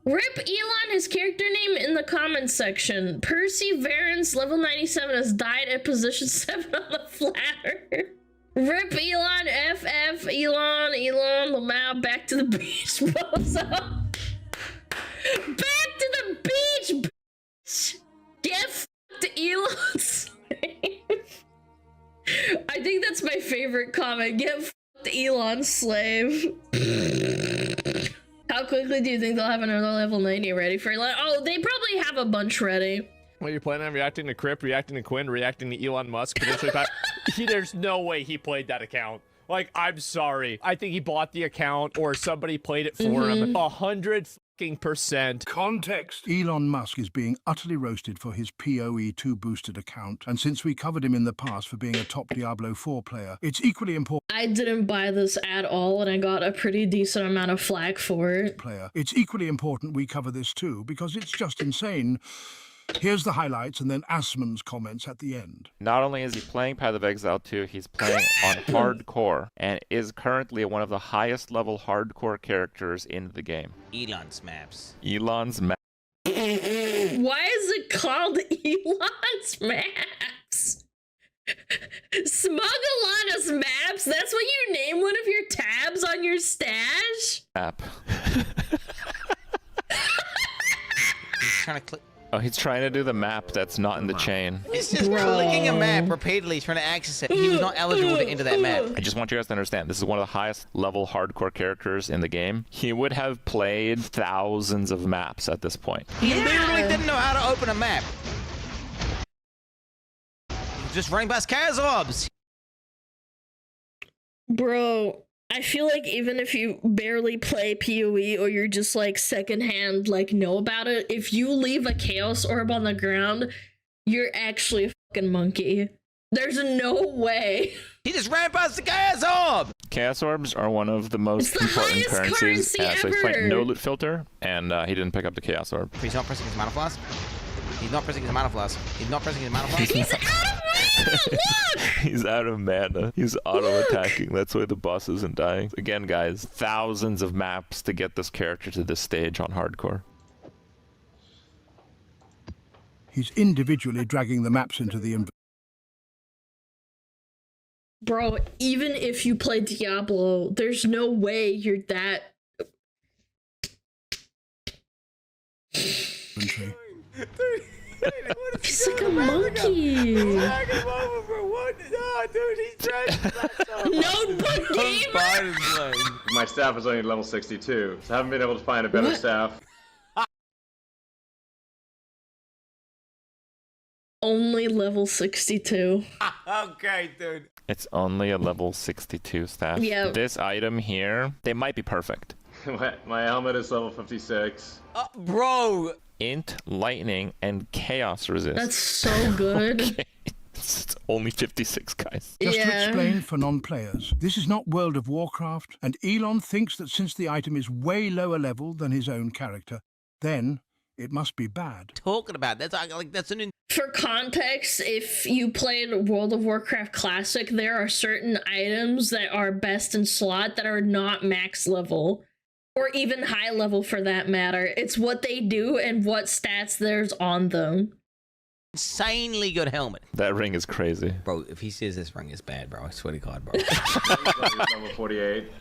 Rip Elon, his character name in the comments section. Perseverance, level 97, has died at position 7 on the flatter. Rip Elon, FF, Elon, Lamau, back to the beach, bozo. Back to the beach, bitch. Get fucked, Elon slave. I think that's my favorite comment. Get fucked, Elon slave. How quickly do you think they'll have another level 90 ready for Elon? Oh, they probably have a bunch ready. What are you planning on reacting to Crip, reacting to Quinn, reacting to Elon Musk, potentially back? There's no way he played that account. Like, I'm sorry. I think he bought the account or somebody played it for him. 100%. Context. Elon Musk is being utterly roasted for his PoE2 boosted account, and since we covered him in the past for being a top Diablo 4 player, it's equally important. I didn't buy this at all, and I got a pretty decent amount of flack for it. It's equally important we cover this too, because it's just insane. Here's the highlights and then Asmon's comments at the end. Not only is he playing Path of Exile 2, he's playing on hardcore and is currently one of the highest level hardcore characters in the game. Elon's maps. Elon's maps. Why is it called Elon's maps? Smuggalana's maps? That's what you name one of your tabs on your stash? App. He's trying to click. Oh, he's trying to do the map that's not in the chain. He's just clicking a map repeatedly, trying to access it. He was not eligible to enter that map. I just want you guys to understand, this is one of the highest level hardcore characters in the game. He would have played thousands of maps at this point. He literally didn't know how to open a map. Just running past Kazobs. Bro, I feel like even if you barely play PoE or you're just like secondhand, like know about it, if you leave a Chaos Orb on the ground, you're actually a fucking monkey. There's no way. He just ran past the Chaos Orb! Chaos Orbs are one of the most important currencies. So he's playing no loot filter, and he didn't pick up the Chaos Orb. He's not pressing his mana flask. He's not pressing his mana flask. He's not pressing his mana flask. He's out of mana! Look! He's out of mana. He's auto-attacking. That's why the boss isn't dying. Again, guys, thousands of maps to get this character to this stage on hardcore. He's individually dragging the maps into the inventory. Bro, even if you play Diablo, there's no way you're that... He's like a monkey. Notebook gamer. My staff is only level 62, so I haven't been able to find a better staff. Only level 62. Okay, dude. It's only a level 62 staff. Yeah. This item here, they might be perfect. My helmet is level 56. Bro. Int, lightning, and chaos resist. That's so good. Okay. It's only 56, guys. Just to explain for non-players, this is not World of Warcraft, and Elon thinks that since the item is way lower level than his own character, then it must be bad. Talking about that's like that's an. For context, if you played World of Warcraft Classic, there are certain items that are best in slot that are not max level. Or even high level for that matter. It's what they do and what stats there's on them. Insanely good helmet. That ring is crazy. Bro, if he says this ring is bad, bro, I swear to God, bro. Level 48.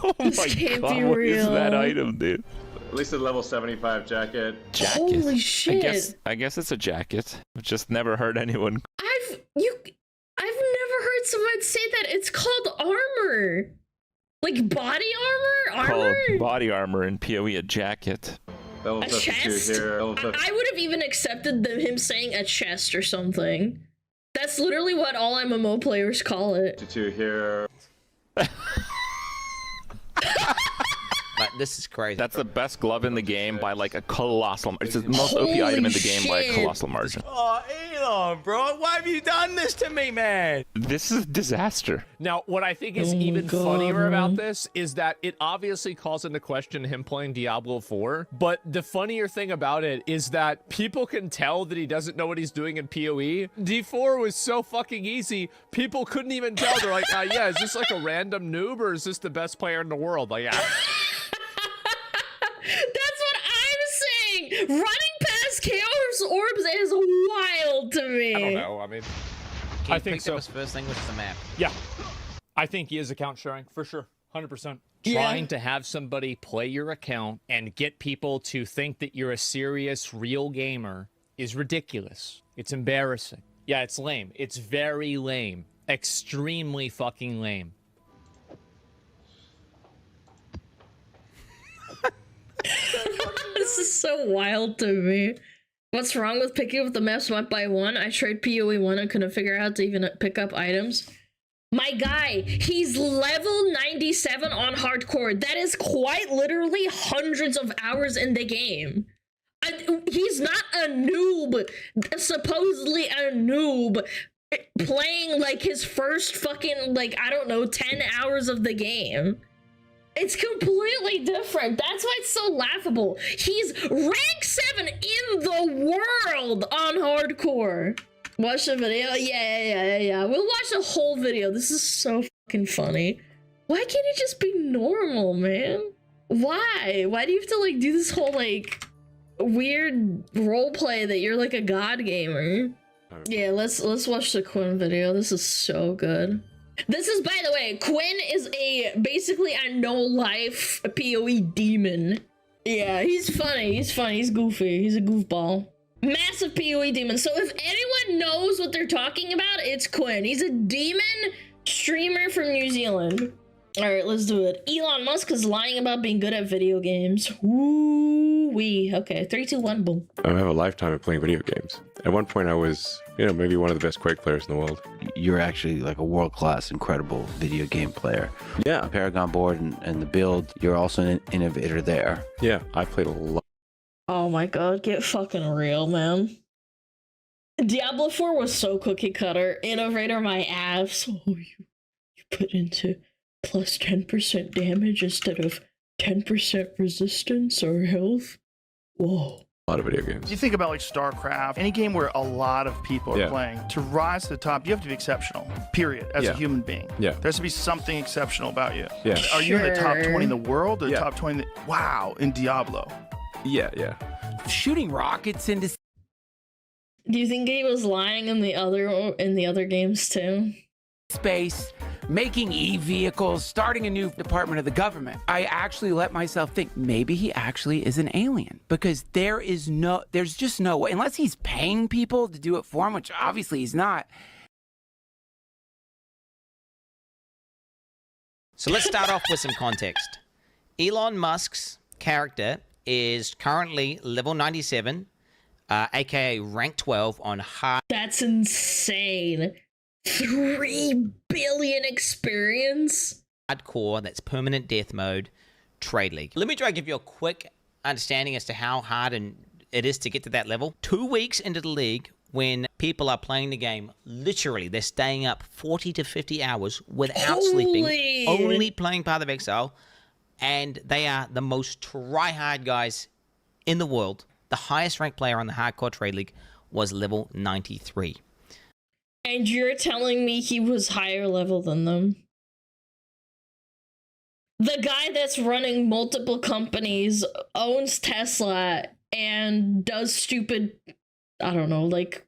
Oh my God, what is that item, dude? At least a level 75 jacket. Jacket. Holy shit. I guess it's a jacket. I've just never heard anyone. I've never heard someone say that. It's called armor. Like body armor? Called body armor in PoE a jacket. Level a chest? Here. I would have even accepted him saying a chest or something. That's literally what all MMO players call it. 52 here. But This is crazy. That's the best glove in the game by like a colossal. It's the most OP item in the game by a colossal margin. Oh, Elon, bro, why have you done this to me, man? This is disaster. Now, what I think is even funnier about this is that it obviously calls into question him playing Diablo 4, but the funnier thing about it is that people can tell that he doesn't know what he's doing in PoE. D4 was so fucking easy, people couldn't even tell. They're like, yeah, is this like a random noob or is this the best player in the world? Like, yeah. That's what I'm saying. Running past Chaos Orbs is wild to me. I don't know. I mean, He I think picked so. up his first thing, which is the map. Yeah. I think he is account sharing for sure. 100%. Yeah. Trying to have somebody play your account and get people to think that you're a serious, real gamer is ridiculous. It's embarrassing. Yeah, it's lame. It's very lame. Extremely fucking lame. This is so wild to me. What's wrong with picking up the maps one by one? I tried PoE 1 and couldn't figure out how to even pick up items. My guy, he's level 97 on hardcore. That is quite literally hundreds of hours in the game. He's not a noob, supposedly a noob, playing like his first fucking, like, I don't know, 10 hours of the game. It's completely different. That's why it's so laughable. He's rank 7 in the world on hardcore. Watch the video? Yeah. We'll watch the whole video. This is so fucking funny. Why can't it just be normal, man? Why? Why do you have to, like, do this whole, like, weird roleplay that you're, like, a god gamer? Yeah, let's watch the Quinn video. This is so good. This is, by the way, Quinn is basically a no-life PoE demon. Yeah, he's funny. He's goofy. He's a goofball. Massive PoE demon. So if anyone knows what they're talking about, it's Quinn. He's a demon streamer from New Zealand. All right, let's do it. Elon Musk is lying about being good at video games. Woo-wee. Okay, 3, 2, 1, boom. I have a lifetime of playing video games. At one point, I was, maybe one of the best Quake players in the world. You're actually like a world-class, incredible video game player. Yeah, Paragon board and the build, you're also an innovator there. yeah, I played a lot. Oh my god, get fucking real, man. Diablo 4 was so cookie cutter. Innovator my ass. Oh, you put into plus 10% damage instead of 10% resistance or health. Whoa. A lot of video games. You think about like StarCraft, any game where a lot of people are playing, to rise to the top, you have to be exceptional, period, as a human being. Yeah. There has to be something exceptional about you. Yeah. Are you in the top 20 in the world or Yeah. top 20 wow, in Diablo? Yeah. Shooting rockets into Do you think he was lying in the other games too? space, making e-vehicles, starting a new department of the government. I actually let myself think maybe he actually is an alien, because there's just no way, unless he's paying people to do it for him, which obviously he's not. So let's start off with some context. Elon Musk's character is currently level 97, aka rank 12 on hard. That's insane. 3 billion experience? Hardcore, that's permanent death mode, trade league. Let me try to give you a quick understanding as to how hard it is to get to that level. 2 weeks into the league, when people are playing the game, literally, they're staying up 40 to 50 hours without sleeping, only playing Path of Exile, and they are the most try-hard guys in the world. The highest ranked player on the hardcore trade league was level 93. And you're telling me he was higher level than them? The guy that's running multiple companies, owns Tesla, and does stupid, I don't know, like,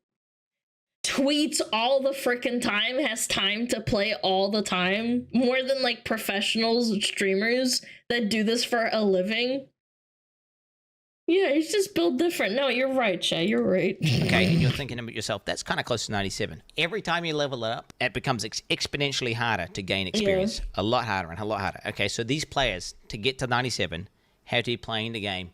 tweets all the frickin' time, has time to play all the time, more than, like, professionals and streamers that do this for a living. Yeah, he's just built different. No, you're right, Shay. You're right. Okay, and you're thinking about yourself, that's kind of close to 97. Every time you level it up, it becomes exponentially harder to gain experience. A lot harder and a lot harder. Okay, so these players, to get to 97, have to be playing the game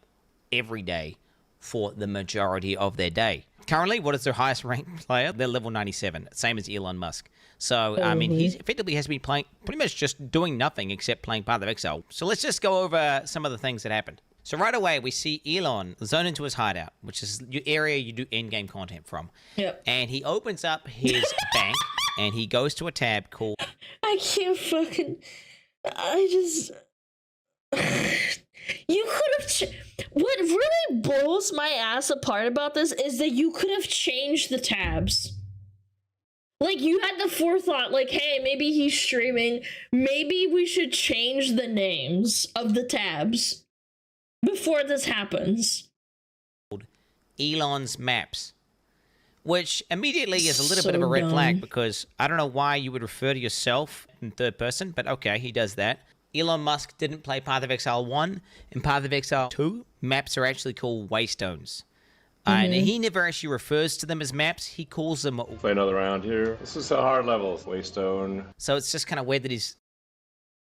every day for the majority of their day. Currently, what is their highest ranked player? They're level 97, same as Elon Musk. So, I mean, he effectively has been playing, pretty much just doing nothing except playing Path of Exile. So let's just go over some of the things that happened. So right away, we see Elon zone into his hideout, which is your area you do in-game content from. Yep. And he opens up his bank, and he goes to a tab called... I can't fucking... I just... You could have... What really blows my ass apart about this is that you could have changed the tabs. Like, you had the forethought, like, hey, maybe he's streaming. Maybe we should change the names of the tabs before this happens. Elon's maps, which immediately is a little bit of a red flag, because I don't know why you would refer to yourself in third person, but okay, he does that. Elon Musk didn't play Path of Exile 1. In Path of Exile 2, maps are actually called waystones. And he never actually refers to them as maps. He calls them... Play another round here. This is a hard level, waystone. So it's just kind of weird that he's...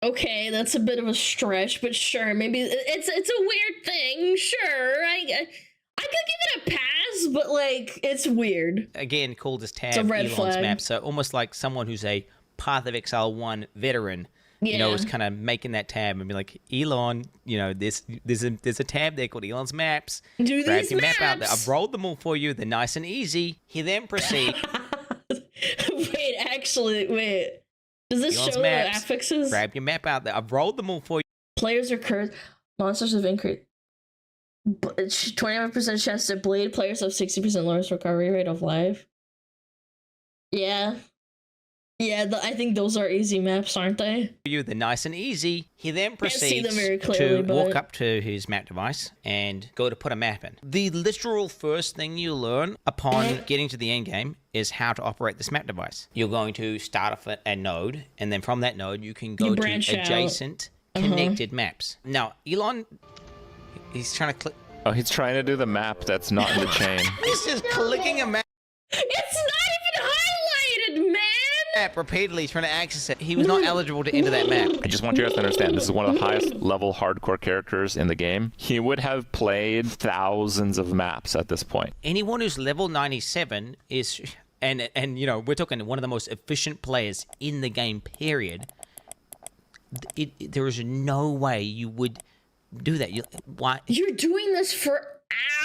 Okay, that's a bit of a stretch, but sure, maybe it's a weird thing. Sure, I could give it a pass, but like it's weird. Again, called as tab It's a red Elon's flag. map, so almost like someone who's a Path of Exile 1 veteran, you know, is kind of making that tab and be like, Elon, you know, there's a tab there called Elon's Maps. Do Grab these your maps. map out there. I've rolled them all for you. They're nice and easy. He then proceeds. Wait, actually, wait. Does this Elon's show maps. the affixes? Grab your map out there. I've rolled them all for you. Players are cursed. Monsters have increased. 25% chance to bleed. Players have 60% lowest recovery rate of life. Yeah. Yeah, I think those are easy maps, aren't they? You, they're nice and easy. He then Can't see them proceeds very clearly, to walk but- up to his map device and go to put a map in. The literal first thing you learn upon getting to the end game is how to operate this map device. You're going to start off at a node, and then from that node you can go You to branch out. adjacent connected maps. Now, Elon, he's trying to click. Oh, he's trying to do the map that's not in the chain. He's just clicking a map It's not even highlighted, man! repeatedly, trying to access it. He was not eligible to enter that map. I just want you guys to understand, this is one of the highest level hardcore characters in the game. He would have played thousands of maps at this point. Anyone who's level 97 is, and you know, we're talking one of the most efficient players in the game, period. There is no way you would do that. Why? You're doing this for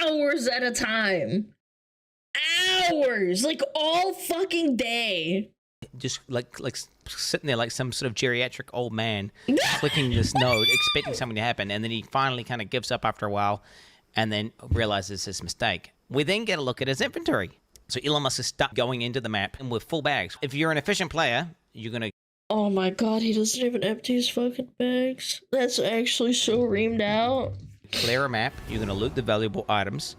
hours at a time. Hours! Like all fucking day. Just like sitting there like some sort of geriatric old man clicking this node, expecting something to happen, and then he finally kind of gives up after a while and then realizes his mistake. We then get a look at his inventory. So Elon Musk is stuck going into the map and with full bags. If you're an efficient player, you're going to... Oh my god, he doesn't even empty his fucking bags. That's actually so reamed out. clear a map. You're going to loot the valuable items.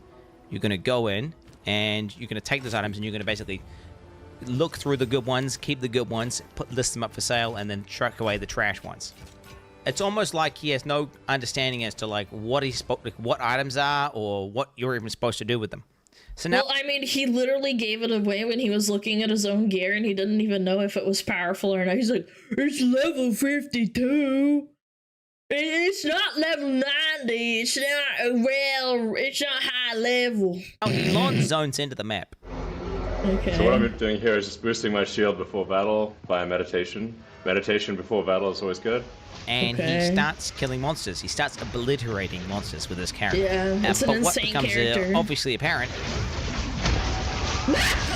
You're going to go in and you're going to take those items and you're going to basically look through the good ones, keep the good ones, list them up for sale, and then truck away the trash ones. It's almost like he has no understanding as to like what what items are or what you're even supposed to do with them. So now, well, I mean, he literally gave it away when he was looking at his own gear, and he didn't even know if it was powerful or not. He's like, "It's level 52. It's not level 90. It's not it's not high level." Elon zones into the map. Okay. So what I'm doing here is just boosting my shield before battle via meditation. Meditation before battle is always good. And he starts killing monsters. He starts obliterating monsters with his character. Yeah, it's an but what insane becomes character. obviously apparent.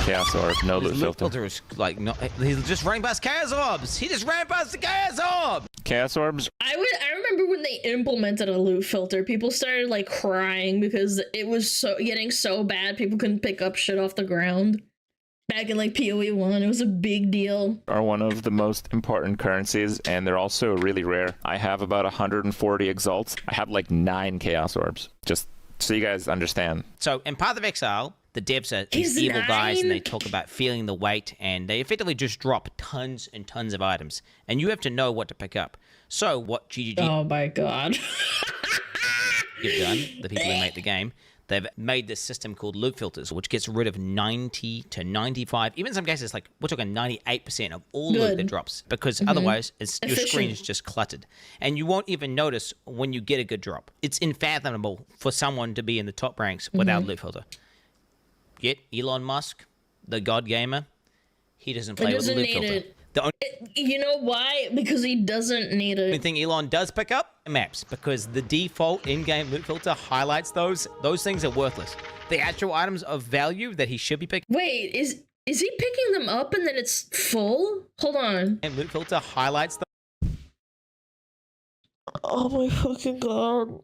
Chaos Orb, no his loot loot filter. filter is like he's just running past Chaos Orbs. He just ran past the Chaos Orb. Chaos Orbs. I remember when they implemented a loot filter, people started like crying because it was getting so bad people couldn't pick up shit off the ground. Back in like PoE 1, it was a big deal. Are one of the most important currencies, and they're also really rare. I have about 140 exalts. I have like 9 Chaos Orbs, just so you guys understand. So in Path of Exile, the devs are these evil guys, and they talk about feeling the weight, and they effectively just drop tons and tons of items, and you have to know what to pick up. So what GGG Oh my god. have done, the people who make the game, they've made this system called loot filters, which gets rid of 90 to 95, even in some cases, like we're talking 98% of all loot that drops, because otherwise your screen is just cluttered. And you won't even notice when you get a good drop. It's unfathomable for someone to be in the top ranks without loot filter. Get Elon Musk, the God Gamer. He doesn't play He with the doesn't loot need filter. it. The only You know why? Because he doesn't need it. thing Elon does pick up, maps, because the default in-game loot filter highlights those. Those things are worthless. The actual items of value that he should be picking Wait, is he picking them up and then it's full? Hold on. and loot filter highlights them. Oh my fucking god.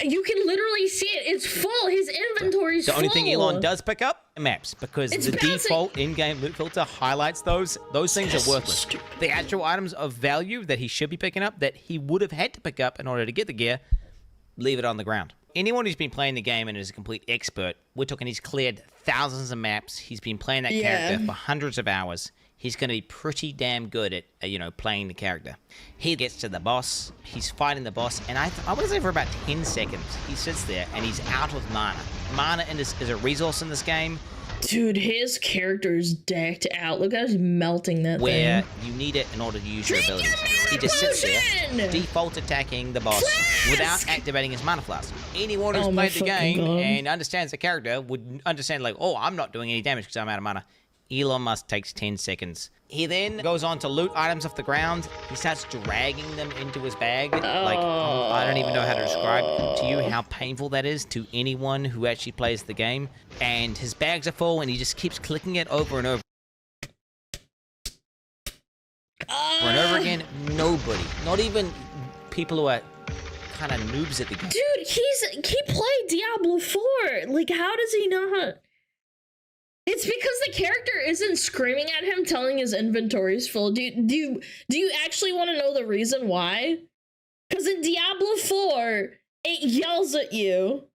You can literally see it. It's full. His inventory's The full. only thing Elon does pick up, maps, because It's the bouncing. default in-game loot filter highlights those. Those things are worthless. The actual items of value that he should be picking up, that he would have had to pick up in order to get the gear, leave it on the ground. Anyone who's been playing the game and is a complete expert, we're talking he's cleared thousands of maps. He's been playing that character for hundreds of hours. He's going to be pretty damn good at, playing the character. He gets to the boss. He's fighting the boss. And I want to say for about 10 seconds, he sits there and he's out of mana. Mana is a resource in this game. Dude, his character is decked out. Look at us melting that Where thing. you need it in order to use your abilities. He just sits there, default attacking the boss without activating his mana flask. Anyone who's my played the fucking game God. and understands the character would understand, like, oh, I'm not doing any damage because I'm out of mana. Elon Musk takes 10 seconds. He then goes on to loot items off the ground. He starts dragging them into his bag. I don't even know how to describe to you how painful that is to anyone who actually plays the game. And his bags are full, and he just keeps clicking it over and over. Over and over again, nobody, not even people who are kind of noobs at the game. Dude, he played Diablo 4. Like, how does he not? It's because the character isn't screaming at him, telling his inventory's full. Do you actually want to know the reason why? Because in Diablo 4, it yells at you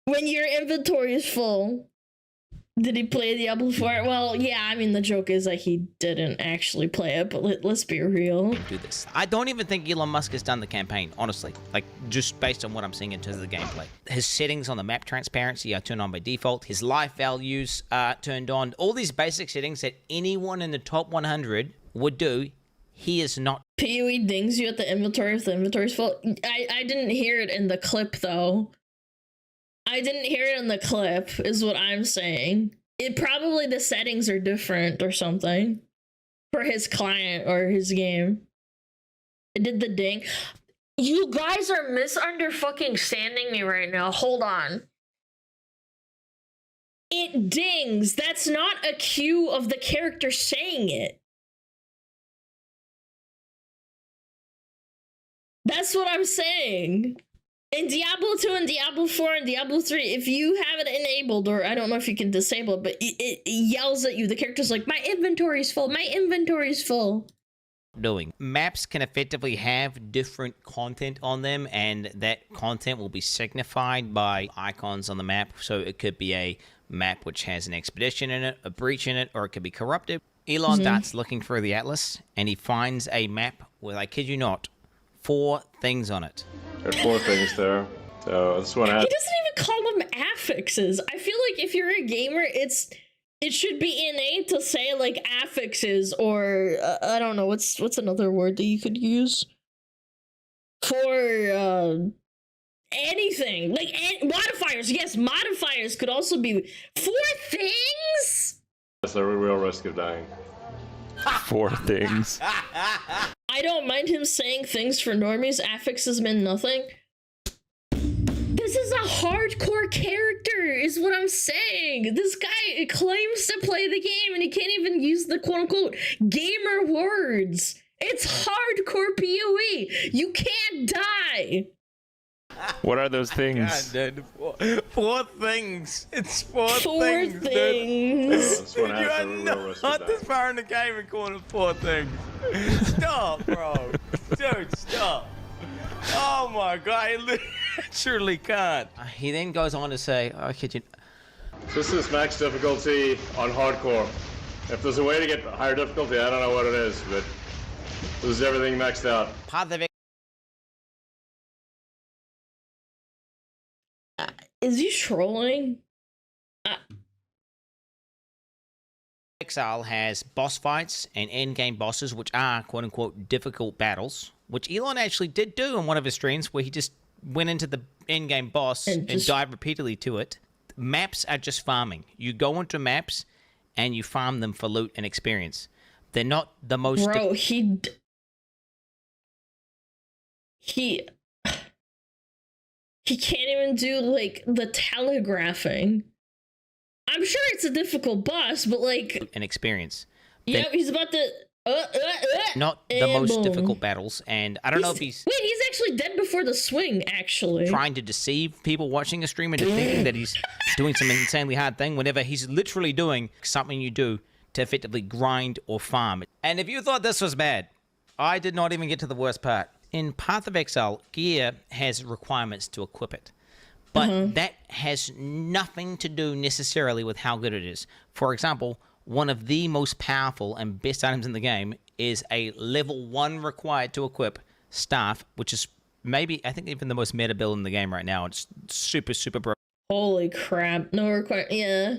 when your inventory is full. Did he play Diablo 4? Well, yeah, I mean, the joke is like he didn't actually play it, but let's be real. Do this. I don't even think Elon Musk has done the campaign, honestly. Like, just based on what I'm seeing in terms of the gameplay. His settings on the map transparency are turned on by default. His life values are turned on. All these basic settings that anyone in the top 100 would do, he is not. PoE dings you at the inventory if the inventory's full. I didn't hear it in the clip, though. I didn't hear it in the clip, is what I'm saying. It probably the settings are different or something for his client or his game. It did the ding. You guys are misunderstanding me right now. Hold on. It dings. That's not a cue of the character saying it. That's what I'm saying. In Diablo 2 and Diablo 4 and Diablo 3, if you have it enabled, or I don't know if you can disable it, but it yells at you. The character's like, my inventory's full, my inventory's full. Doing. Maps can effectively have different content on them, and that content will be signified by icons on the map. So it could be a map which has an expedition in it, a breach in it, or it could be corrupted. Elon starts looking through the atlas, and he finds a map with, I kid you not, 4 things on it. There are 4 things there. So this one has. He doesn't even call them affixes. I feel like if you're a gamer, it should be innate to say like affixes or I don't know what's another word that you could use for anything like modifiers. Yes, modifiers could also be 4 things. That's a real risk of dying. 4 things. I don't mind him saying things for normies. Affixes mean nothing. This is a hardcore character, is what I'm saying. This guy claims to play the game and he can't even use the quote-unquote gamer words. It's hardcore PoE. You can't die. What are those things? God, dude. 4 things. It's 4 4 things, dude. things. This one You has are a real risk of not this dying. far in the game and calling it 4 things. Stop, bro. Dude, stop. Oh my god, I literally can't. He then goes on to say, oh, kid you. This is max difficulty on hardcore. If there's a way to get higher difficulty, I don't know what it is, but this is everything maxed out. Part of the Is he trolling? Exile has boss fights and end-game bosses, which are quote-unquote difficult battles, which Elon actually did do on one of his streams, where he just went into the in-game boss and dive repeatedly to it. Maps are just farming. You go into maps and you farm them for loot and experience. They're not the most... Bro, he can't even do, like, the telegraphing. I'm sure it's a difficult boss, but, like... An experience. Yep, he's about to... Not the most difficult battles, and I don't know if he's... Wait, he's actually dead before the swing, actually. Trying to deceive people watching a stream into thinking that he's doing some insanely hard thing, whenever he's literally doing something you do to effectively grind or farm. And if you thought this was bad, I did not even get to the worst part. In Path of Exile, gear has requirements to equip it. But that has nothing to do necessarily with how good it is. For example, one of the most powerful and best items in the game is a level 1 required to equip staff, which is maybe, I think, even the most meta build in the game right now. It's super, super broken. Holy crap. No require... Yeah.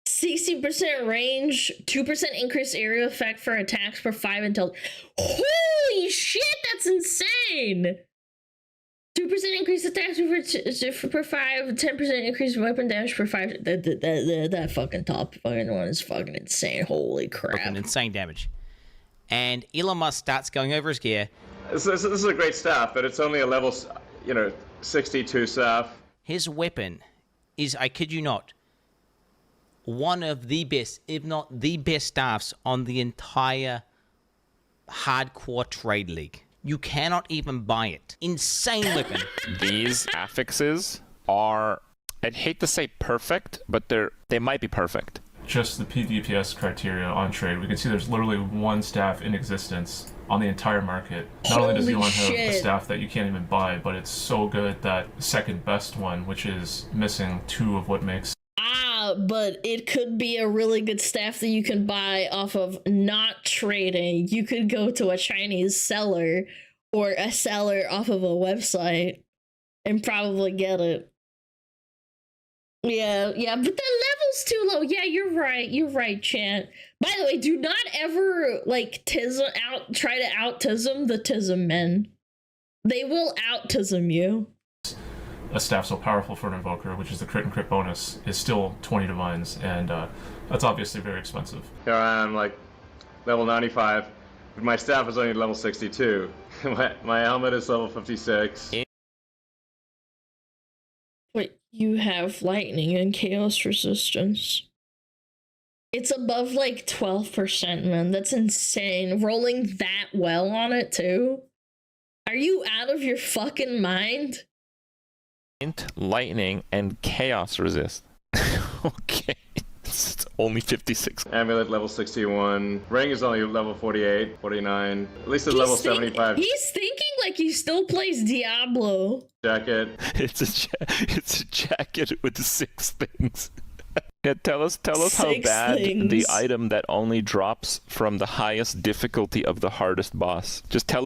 60% range, 2% increased area effect for attacks per 5 until... Holy shit, that's insane! 2% increased attacks per 5, 10% increased weapon damage per 5. That fucking top fucking one is fucking insane. Holy crap. Fucking insane damage. And Elon Musk starts going over his gear. This is a great staff, but it's only a level, 62 staff. His weapon is, I kid you not, one of the best, if not the best staffs on the entire hardcore trade league. You cannot even buy it. Insane weapon. These affixes are, I'd hate to say perfect, but they might be perfect. Just the PvPS criteria on trade, we can see there's literally one staff in existence on the entire market. Not only does Elon have a staff that you can't even buy, but it's so good that the second best one, which is missing 2 of what makes... But it could be a really good staff that you can buy off of not trading. You could go to a Chinese seller or a seller off of a website and probably get it. Yeah, but the level's too low. Yeah, you're right, Chant. By the way, do not ever, like, try to out-tism the tism men. They will out-tism you. A staff so powerful for an invoker, which is the crit and crit bonus, is still 20 divines, and that's obviously very expensive. Here I am, like, level 95, but my staff is only level 62. my helmet is level 56. Wait, you have lightning and chaos resistance. It's above, like, 12%, man. That's insane. Rolling that well on it, too? Are you out of your fucking mind? Lightning and chaos resist. Okay. It's only 56. Amulet level 61. Ring is only level 48, 49. At least it's level 75. He's thinking like he still plays Diablo. Jacket. It's a jacket with 6 things. Yeah, tell us how bad the item that only drops from the highest difficulty of the hardest boss. Just tell.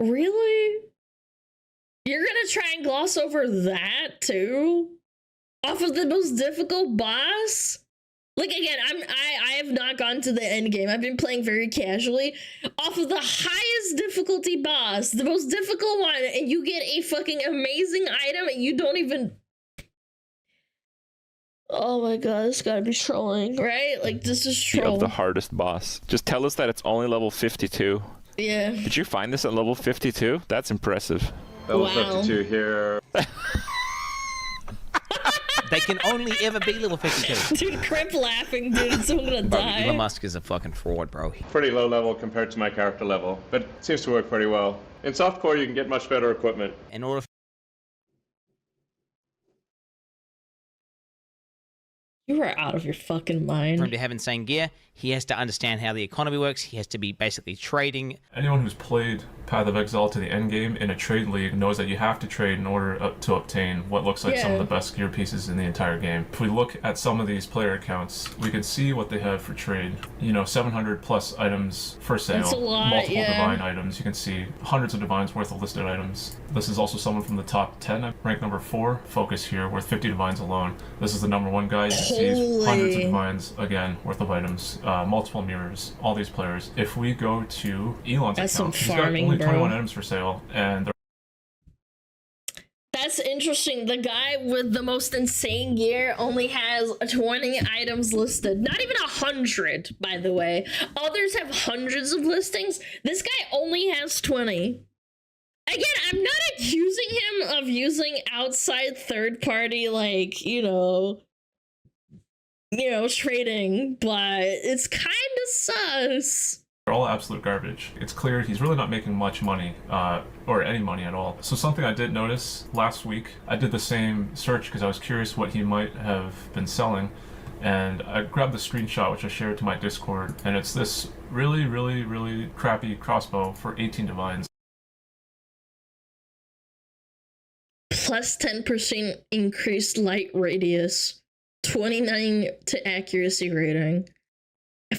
Really? You're gonna try and gloss over that too? Off of the most difficult boss? Like, again, I have not gone to the end game. I've been playing very casually. Off of the highest difficulty boss, the most difficult one, and you get a fucking amazing item and you don't even... Oh my god, this gotta be trolling, right? Like, this is troll. Of the hardest boss. Just tell us that it's only level 52. Yeah. Did you find this at level 52? That's impressive. Level 52 here. They can only ever be level 52. Dude, Crip laughing, dude. Someone gonna die. Elon Musk is a fucking fraud, bro. Pretty low level compared to my character level, but it seems to work pretty well. In softcore, you can get much better equipment. In order You are out of your fucking mind. for him to have insane gear, he has to understand how the economy works. He has to be basically trading. Anyone who's played Path of Exile to the end game in a trade league knows that you have to trade in order to obtain what looks like some of the best gear pieces in the entire game. If we look at some of these player accounts, we can see what they have for trade. 700 plus items for sale. That's a lot, multiple divine items. You can see hundreds of divines worth of listed items. This is also someone from the top 10, rank number 4. Focus here, worth 50 divines alone. This is the number 1 guy. You can sees hundreds of divines, again, worth of items, multiple mirrors, all these players. If we go to Elon's account, he's got only 21 items for sale, and that's interesting. The guy with the most insane gear only has 20 items listed. Not even 100, by the way. Others have hundreds of listings. This guy only has 20. Again, I'm not accusing him of using outside third-party, like, you know, trading, but it's kind of sus. they're all absolute garbage. It's clear he's really not making much money, or any money at all. So something I did notice last week, I did the same search because I was curious what he might have been selling, and I grabbed the screenshot which I shared to my Discord, and it's this really, really, really crappy crossbow for 18 divines. Plus 10% increased light radius, 29 to accuracy rating.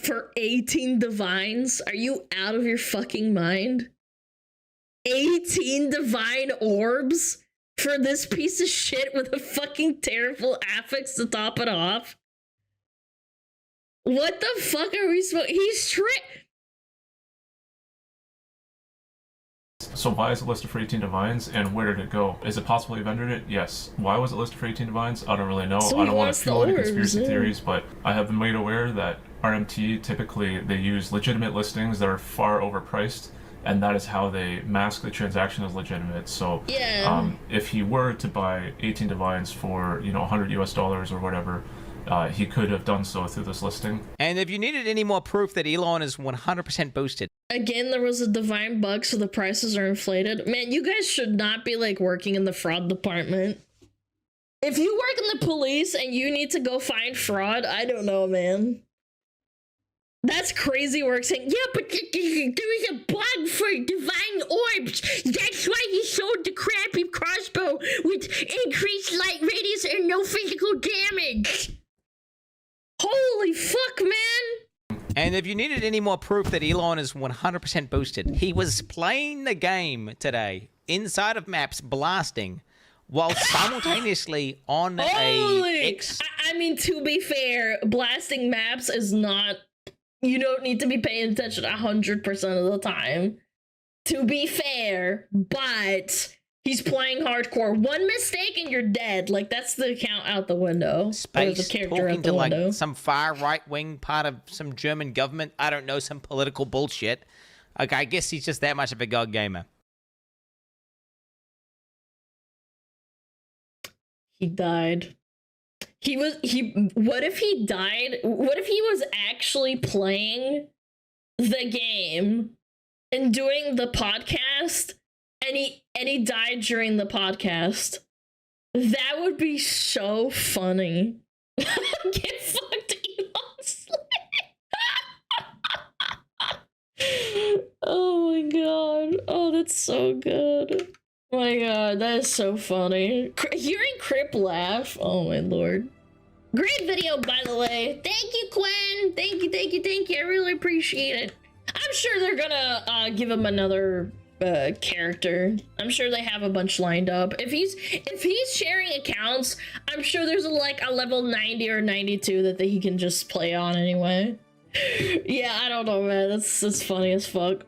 For 18 divines? Are you out of your fucking mind? 18 divine orbs? For this piece of shit with a fucking terrible affix to top it off? What the fuck are we supposed— he's So why is it listed for 18 divines, and where did it go? Is it possible he vendored it? Yes. Why was it listed for 18 divines? I don't really know. So I don't want to fuel any conspiracy theories, but I have been made aware that RMT, typically they use legitimate listings that are far overpriced, and that is how they mask the transaction as legitimate. So if he were to buy 18 divines for, you know, $100 US or whatever, he could have done so through this listing. And if you needed any more proof that Elon is 100% boosted. Again, there was a divine bug, so the prices are inflated. Man, you guys should not be, like, working in the fraud department. If you work in the police and you need to go find fraud, I don't know, man. That's crazy work saying, yeah, but there is a bug for divine orbs. That's why he sold the crappy crossbow with increased light radius and no physical damage. Holy fuck, man. And if you needed any more proof that Elon is 100% boosted, he was playing the game today inside of maps blasting while simultaneously on I mean, to be fair, blasting maps is not— you don't need to be paying attention 100% of the time. To be fair, but he's playing hardcore. One mistake and you're dead. Like, that's the account out the window. Space the character talking out the to window. like some far right wing part of some German government. I don't know, some political bullshit. Like, I guess he's just that much of a god gamer. He died. What if he died? What if he was actually playing the game and doing the podcast and he died during the podcast? That would be so funny. Get fucked, Elon. Oh my god. Oh, that's so good. Oh my god, that is so funny. Hearing Crip laugh, oh my lord. Great video, by the way. Thank you, Quinn. Thank you. I really appreciate it. I'm sure they're gonna give him another character. I'm sure they have a bunch lined up. If he's sharing accounts, I'm sure there's a level 90 or 92 that he can just play on anyway. Yeah, I don't know, man. That's funny as fuck.